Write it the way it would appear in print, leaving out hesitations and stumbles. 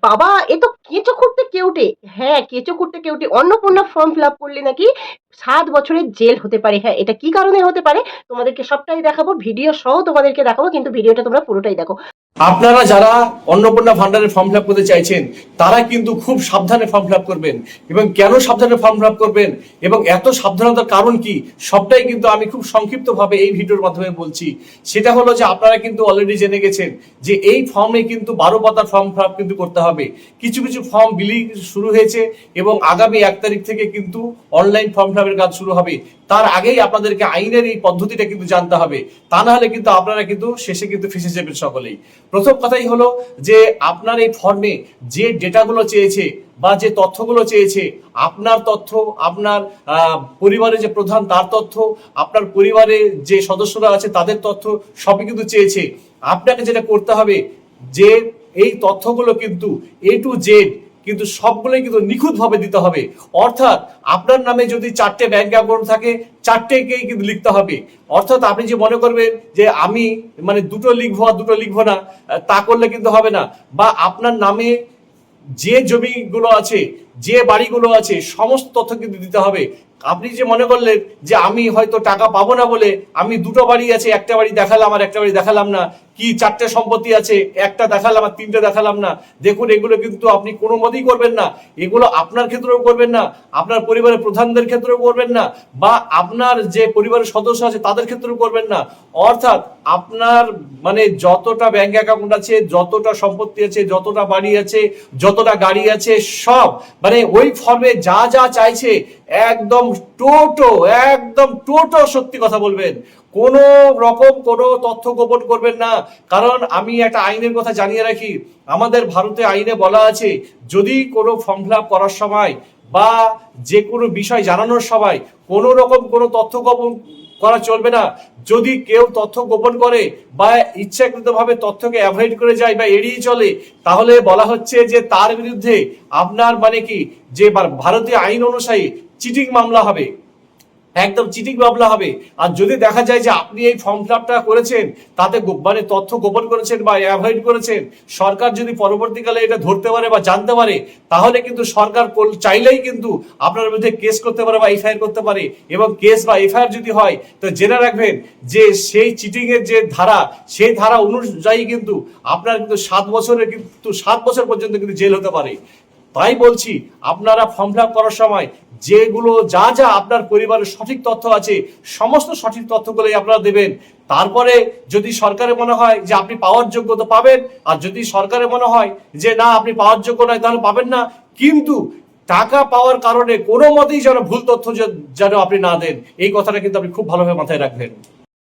বাবা, এ তো কেঁচো খুঁড়তে কেউটে। হ্যাঁ, কেঁচো খুঁড়তে কেউটে। অন্নপূর্ণা ফর্ম ফিল আপ করলে নাকি 7 বছরের জেল হতে পারে। হ্যাঁ, এটা কি কারণে হতে পারে তোমাদেরকে সবটাই দেখাবো, ভিডিও সহ তোমাদেরকে দেখাবো, কিন্তু ভিডিওটা তোমরা পুরোটাই দেখো। আপনারা যারা অন্নপূর্ণা ভান্ডারের ফর্ম ফিল আপ করতে চাইছেন তারা কিন্তু খুব সাবধানে ফর্ম ফিল আপ করবেন। এবং কেন সাবধানে ফর্ম ফিল আপ করবেন এবং এত সাবধানতার কারণ কি, সবটাই কিন্তু আমি খুব সংক্ষিপ্তভাবে এই ভিডিওর মাধ্যমে বলছি। সেটা হলো যে আপনারা কিন্তু অলরেডি জেনে গেছেন যে এই ফর্মে কিন্তু 12 পাতার ফর্ম ফিল আপ কিন্তু করতে হবে। কিছু কিছু ফর্ম বিলি শুরু হয়েছে এবং আগামী 1 তারিখ থেকে কিন্তু অনলাইন ফর্ম ফিল আপের কাজ শুরু হবে। তার আগেই আপনাদেরকে আইনের এই পদ্ধতিটা কিন্তু জানতে হবে, তা না হলে কিন্তু আপনারা কিন্তু শেষে কিন্তু ফেসে যাবেন সকলেই। প্রথম কথাই হলো যে আপনার এই ফর্মে যে ডেটাগুলো চেয়েছে বা যে তথ্যগুলো চেয়েছে, আপনার তথ্য, আপনার পরিবারের যে প্রধান তার তথ্য, আপনার পরিবারে যে সদস্যরা আছে তাদের তথ্য, সবই কিন্তু চেয়েছে। আপনাকে যেটা করতে হবে যে এই তথ্যগুলো কিন্তু A to Z কিন্তু সবগুলোই কিন্তু নিখুঁতভাবে দিতে হবে। অর্থাৎ আপনার নামে যদি 4টে ব্যাংক অ্যাকাউন্ট থাকে, 4টেকেই কিন্তু লিখতে হবে। অর্থাৎ আপনি যে মনে করবেন যে আমি মানে দুটো লিখবো আর দুটো লিখবো না, তা করলে কিন্তু হবে না। বা আপনার নামে যে জমিগুলো আছে, যে বাড়িগুলো আছে, সমস্ত তথ্য কিন্তু দিতে হবে। আপনি যে মনে করলেন যে আমি হয়তো টাকা পাবো না বলে আমি দুটো বাড়ি আছে, একটা বাড়ি দেখালাম আর একটা বাড়ি দেখালাম না, কি 4টে সম্পত্তি আছে, একটা দেখালাম আর 3টে দেখালাম না, দেখুন এগুলো কিন্তু আপনি কোনো মতেই করবেন না। এগুলো আপনার ক্ষেত্রেও করবেন না, আপনার পরিবারের প্রধানদের ক্ষেত্রেও করবেন না, বা আপনার যে পরিবারের সদস্য আছে তাদের ক্ষেত্রেও করবেন না। অর্থাৎ আপনার মানে যতটা ব্যাংক অ্যাকাউন্ট আছে, যতটা সম্পত্তি আছে, যতটা বাড়ি আছে, যতটা গাড়ি আছে, সব মানে ওই ফর্মে যা যা চাইছে একদম টোটো সত্যি কথা বলবেন। কোন রকম কোনো তথ্য গোপন করবেন না। কারণ আমি একটা আইনের কথা জানিয়ে রাখি, আমাদের ভারতে আইনে বলা আছে যদি কোনো ফর্ম ফিল আপ করার সময় বা যে কোনো বিষয় জানানোর সময় কোনো রকম কোনো তথ্য গোপন করা চলবে না। যদি কেউ তথ্য গোপন করে বা ইচ্ছাকৃতভাবে তথ্যকে অ্যাভয়েড করে যায় বা এড়িয়ে চলে, তাহলে বলা হচ্ছে যে তার বিরুদ্ধে আপনার মানে কি যে ভারতীয় আইন অনুযায়ী চিটিং মামলা হবে, একদম চিটিং মামলা হবে। আর যদি দেখা যায় যে আপনি এই ফর্ম ফিল আপটা করেছেন, তাতে মানে তথ্য গোপন করেছেন বা অ্যাভয়েড করেছেন, সরকার যদি পরবর্তীকালে এটা ধরতে পারে বা জানতে পারে, তাহলে কিন্তু সরকার চাইলেই কিন্তু আপনার বিরুদ্ধে কেস করতে পারে বা এফআইআর করতে পারে। এবং কেস বা এফআইআর যদি হয়, তো জেনে রাখবেন যে সেই চিটিং এর যে ধারা, সেই ধারা অনুযায়ী কিন্তু আপনার কিন্তু 7 বছর পর্যন্ত কিন্তু জেল হতে পারে। তাই বলছি আপনারা ফর্ম ফিল আপ করার সময় যেগুলো যা যা আপনার পরিবারের সঠিক তথ্য আছে, সমস্ত সঠিক তথ্যগুলোই আপনারা দেবেন। তারপরে যদি সরকারের মনে হয় যে আপনি পাওয়ার যোগ্য তো পাবেন, আর যদি সরকারের মনে হয় যে না আপনি পাওয়ার যোগ্য নয় তাহলে পাবেন না। কিন্তু টাকা পাওয়ার কারণে কোনো মতেই যেন ভুল তথ্য যেন আপনি না দেন, এই কথাটা কিন্তু আপনি খুব ভালোভাবে মাথায় রাখবেন।